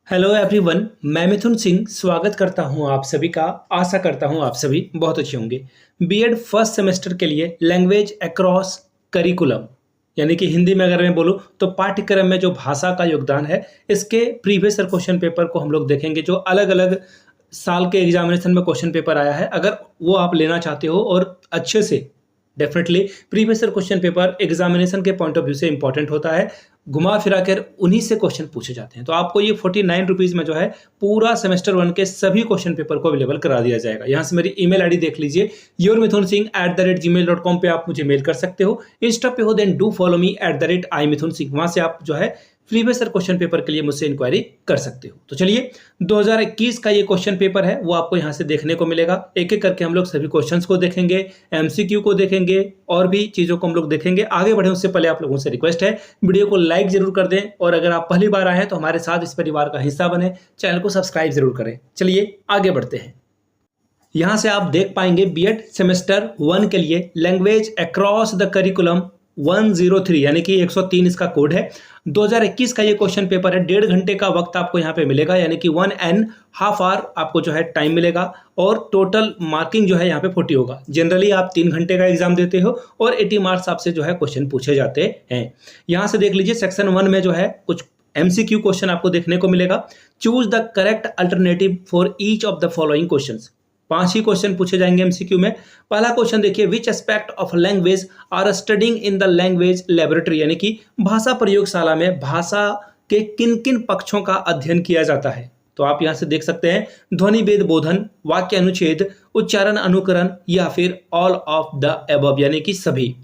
Hello everyone, मैं मिथुन सिंह स्वागत करता हूं आप सभी का। आशा करता हूं आप सभी बहुत अच्छे होंगे। बीएड फर्स्ट सेमेस्टर के लिए लैंग्वेज अक्रॉस करिकुलम यानी कि हिंदी में अगर मैं बोलूं तो पाठ्यक्रम में जो भाषा का योगदान है, इसके प्रीवियस ईयर क्वेश्चन पेपर को हम लोग देखेंगे। जो अलग अलग साल के एग्जामिनेशन में क्वेश्चन पेपर आया है, अगर वो आप लेना चाहते हो और अच्छे से, definitely previous year question paper examination के पॉइंट ऑफ व्यू से इंपॉर्टेंट होता है। घुमा फिरा कर उन्हीं से क्वेश्चन पूछे जाते हैं। तो आपको ये 49 रुपीज़ में जो है पूरा सेमेस्टर 1 के सभी क्वेश्चन पेपर को अवेलेबल करा दिया जाएगा। यहाँ से मेरी ईमेल आईडी देख लीजिए, yourmithunsingh@gmail.com पे आप मुझे मेल कर सकते हो। इंस्टा पे हो then do follow me @imithunsingh। वहाँ से आप जो है प्रीवियस ईयर क्वेश्चन पेपर के लिए मुझसे इंक्वायरी कर सकते हो। तो चलिए, 2021 का ये क्वेश्चन पेपर है वो आपको यहाँ से देखने को मिलेगा। एक एक करके हम लोग सभी क्वेश्चंस को देखेंगे, एमसीक्यू को देखेंगे और भी चीज़ों को हम लोग देखेंगे। आगे बढ़े उससे पहले आप लोगों से रिक्वेस्ट है, वीडियो को लाइक जरूर कर दें और अगर आप पहली बार आए हैं तो हमारे साथ इस परिवार का हिस्सा बने, चैनल को सब्सक्राइब जरूर करें। चलिए आगे बढ़ते हैं। यहाँ से आप देख पाएंगे बीएड सेमेस्टर 1 के लिए लैंग्वेज अक्रॉस द करिकुलम 103 यानी कि 103 इसका कोड है। 2021 का ये क्वेश्चन पेपर है। 1.5 घंटे का वक्त आपको यहाँ पे मिलेगा, यानी कि 1.5 आवर आपको जो है टाइम मिलेगा और टोटल मार्किंग जो है यहाँ पे 40 होगा। जनरली आप 3 घंटे का एग्जाम देते हो और 80 मार्क्स आपसे जो है क्वेश्चन पूछे जाते हैं। यहाँ से देख लीजिए, सेक्शन 1 में जो है कुछ एमसीक्यू क्वेश्चन आपको देखने को मिलेगा। Choose the correct alternative for each of the following questions. 5 ही क्वेश्चन पूछे जाएंगे एमसीक्यू में। पहला क्वेश्चन देखिए, which aspect of language are studying in the language laboratory, यानी कि भाषा प्रयोगशाला में भाषा के किन किन पक्षों का अध्ययन किया जाता है। तो आप यहां से देख सकते हैं, ध्वनि भेद बोधन, वाक्य अनुच्छेद, उच्चारण अनुकरण या फिर ऑल ऑफ द अबव यानी कि सभी।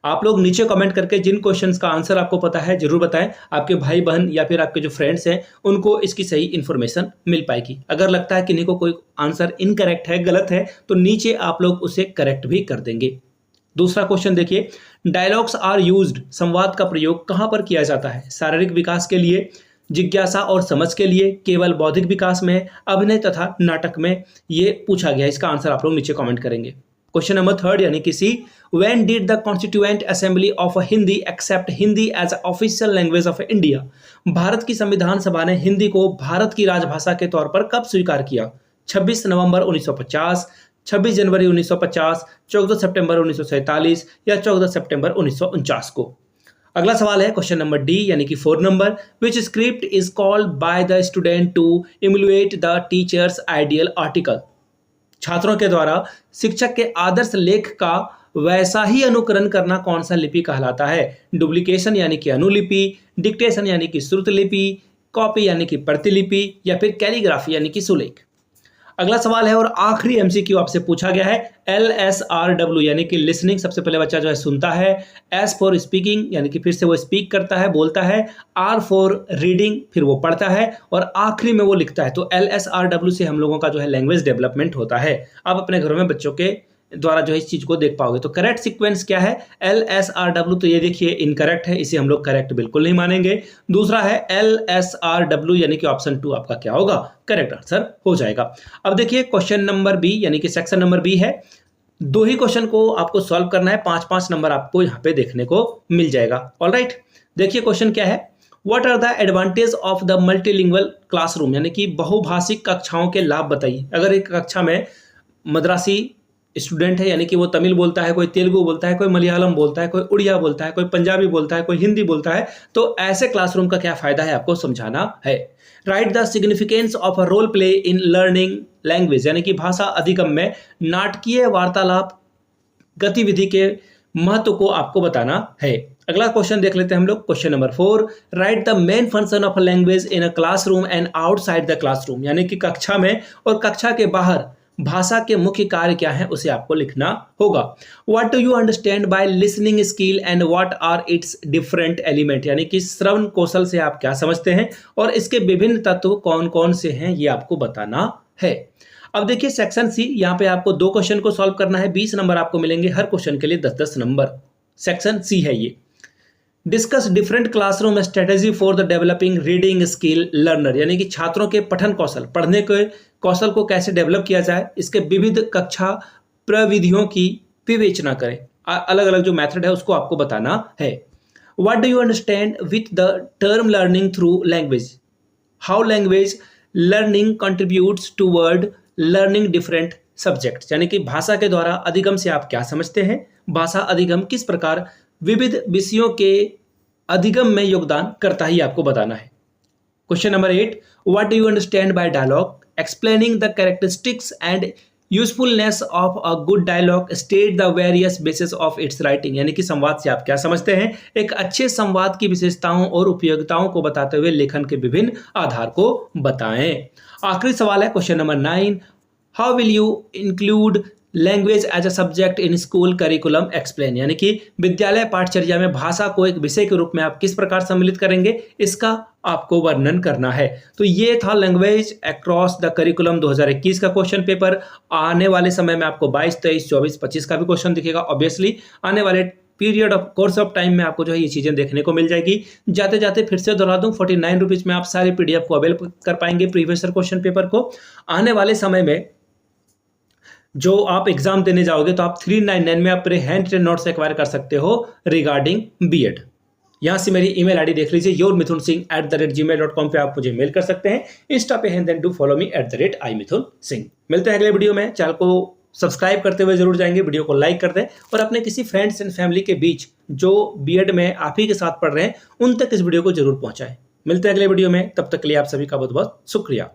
आप लोग नीचे कमेंट करके जिन क्वेश्चंस का आंसर आपको पता है जरूर बताएं। आपके भाई बहन या फिर आपके जो फ्रेंड्स हैं उनको इसकी सही इन्फॉर्मेशन मिल पाएगी। अगर लगता है कि नहीं को कोई आंसर इनकरेक्ट है, गलत है, तो नीचे आप लोग उसे करेक्ट भी कर देंगे। दूसरा क्वेश्चन देखिए, डायलॉग्स आर यूज्ड, संवाद का प्रयोग कहाँ पर किया जाता है। शारीरिक विकास के लिए, जिज्ञासा और समझ के लिए, केवल बौद्धिक विकास में, अभिनय तथा नाटक में। ये पूछा गया, इसका आंसर आप लोग नीचे कमेंट करेंगे। क्वेश्चन नंबर 3 यानी कि C, when did the constituent assembly of Hindi accept Hindi as official language of India. भारत की संविधान सभा ने हिंदी को भारत की राजभाषा के तौर पर कब स्वीकार किया। 26 नवंबर 1950, 26 जनवरी 1950, 14 सितंबर 1947 या 14 सितंबर 1949 को। अगला सवाल है क्वेश्चन नंबर डी यानी कि 4 नंबर, which script is called by the student to emulate the teachers ideal article. छात्रों के द्वारा शिक्षक के आदर्श लेख का वैसा ही अनुकरण करना कौन सा लिपि कहलाता है। डुप्लीकेशन यानी कि अनुलिपि, डिक्टेशन यानी कि श्रुतलिपि, कॉपी यानी कि प्रतिलिपि या फिर कैलीग्राफी यानी कि सुलेख। अगला सवाल है और आखिरी एमसीक्यू आपसे पूछा गया है, LSRW यानी कि लिसनिंग, सबसे पहले बच्चा जो है सुनता है। S फॉर स्पीकिंग यानी कि फिर से वो स्पीक करता है, बोलता है। R फॉर रीडिंग, फिर वो पढ़ता है और आखिरी में वो लिखता है। तो LSRW से हम लोगों का जो है लैंग्वेज डेवलपमेंट होता है। आप अपने घरों में बच्चों के द्वारा जो है इस चीज को देख पाओगे। तो करेक्ट सीक्वेंस क्या है, LSRW, तो ये देखिए इनकरेक्ट है, इसे हम लोग करेक्ट बिल्कुल नहीं मानेंगे। दूसरा है LSRW यानी कि ऑप्शन 2 आपका क्या होगा, करेक्ट आंसर हो जाएगा। अब देखिए क्वेश्चन नंबर बी यानी कि सेक्शन नंबर बी है। 2 ही क्वेश्चन को आपको सॉल्व करना है, 5-5 नंबर आपको यहाँ पे देखने को मिल जाएगा। ऑलराइट, देखिए क्वेश्चन क्या है, what are the advantage of the multilingual classroom, यानी कि बहुभाषिक कक्षाओं के लाभ बताइए। अगर एक कक्षा में मद्रासी स्टूडेंट है, यानी कि वो तमिल बोलता है, कोई तेलुगु बोलता है, कोई मलयालम बोलता है, कोई उड़िया बोलता है, कोई पंजाबी बोलता है, कोई हिंदी बोलता है, तो ऐसे क्लासरूम का क्या फायदा है आपको समझाना है। Write the significance of a role play in learning language, यानी कि भाषा अधिगम में नाटकीय वार्तालाप गतिविधि के महत्व को आपको बताना है। अगला क्वेश्चन देख लेते हैं हम लोग, question number 4, right the main function of a language in a classroom and outside the classroom, यानी कि कक्षा में और कक्षा के बाहर भाषा के मुख्य कार्य क्या है उसे आपको लिखना होगा। What do you understand by listening skill and what are its different element, यानी कि श्रवण कौशल से आप क्या समझते हैं और इसके विभिन्न तत्व कौन कौन से हैं ये आपको बताना है। अब देखिए सेक्शन सी, यहाँ पे आपको 2 क्वेश्चन को सॉल्व करना है, 20 नंबर आपको मिलेंगे, हर क्वेश्चन के लिए 10-10 नंबर। सेक्शन सी है ये। Discuss different classroom strategy for the developing reading skill learner, यानी कि छात्रों के पठन कौशल, पढ़ने के कौशल को कैसे डेवलप किया जाए, इसके विविध कक्षा प्रविधियों की विवेचना करें। अलग अलग जो मेथड है उसको आपको बताना है। What do you understand with the term learning through language, how language learning contributes toward learning different subject, यानी कि भाषा के द्वारा अधिगम से आप क्या समझते हैं, भाषा अधिगम किस प्रकार विविध विषयों के अधिगम में योगदान करता ही आपको बताना है। Question number 8, what do you understand by dialogue, explaining the characteristics and usefulness of a good dialogue, state the various basis of its writing, यानी कि संवाद से आप क्या समझते हैं, एक अच्छे संवाद की विशेषताओं और उपयोगिताओं को बताते हुए लेखन के विभिन्न आधार को बताएं। आखिरी सवाल है question number 9, how will you include language as a subject in school curriculum explain, यानी कि विद्यालय पाठचर्या में भाषा को एक विषय के रूप में आप किस प्रकार सम्मिलित करेंगे, इसका आपको वर्णन करना है। तो ये था लैंग्वेज अक्रॉस द करिकुलम 2021 का क्वेश्चन पेपर। आने वाले समय में आपको 22, 23, 24, 25 का भी क्वेश्चन दिखेगा। ऑब्वियसली आने वाले period of course of time में आपको जो है ये चीजें देखने को मिल जाएगी। जाते जाते फिर से दोहरा दूं, 49 रुपीज में आप सारे पीडीएफ को अवेल कर पाएंगे प्रीवियस क्वेश्चन पेपर को। आने वाले समय में जो आप एग्जाम देने जाओगे तो आप 399 में अपने हैंड रिटन नोट्स एक्वायर कर सकते हो रिगार्डिंग बीएड। यहां से मेरी ईमेल आईडी देख लीजिए, yourmithunsingh@gmail.com पे आप मुझे मेल कर सकते हैं। इंस्टा पे हैं, then do follow me @imithunsingh। मिलते हैं अगले वीडियो में। चैनल को सब्सक्राइब करते हुए जरूर जाएंगे, वीडियो को लाइक कर दें और अपने किसी फ्रेंड्स एंड फैमिली के बीच जो बीएड में आप ही के साथ पढ़ रहे हैं उन तक इस वीडियो को जरूर पहुंचाएं। मिलते हैं अगले वीडियो में, तब तक के लिए आप सभी का बहुत बहुत शुक्रिया।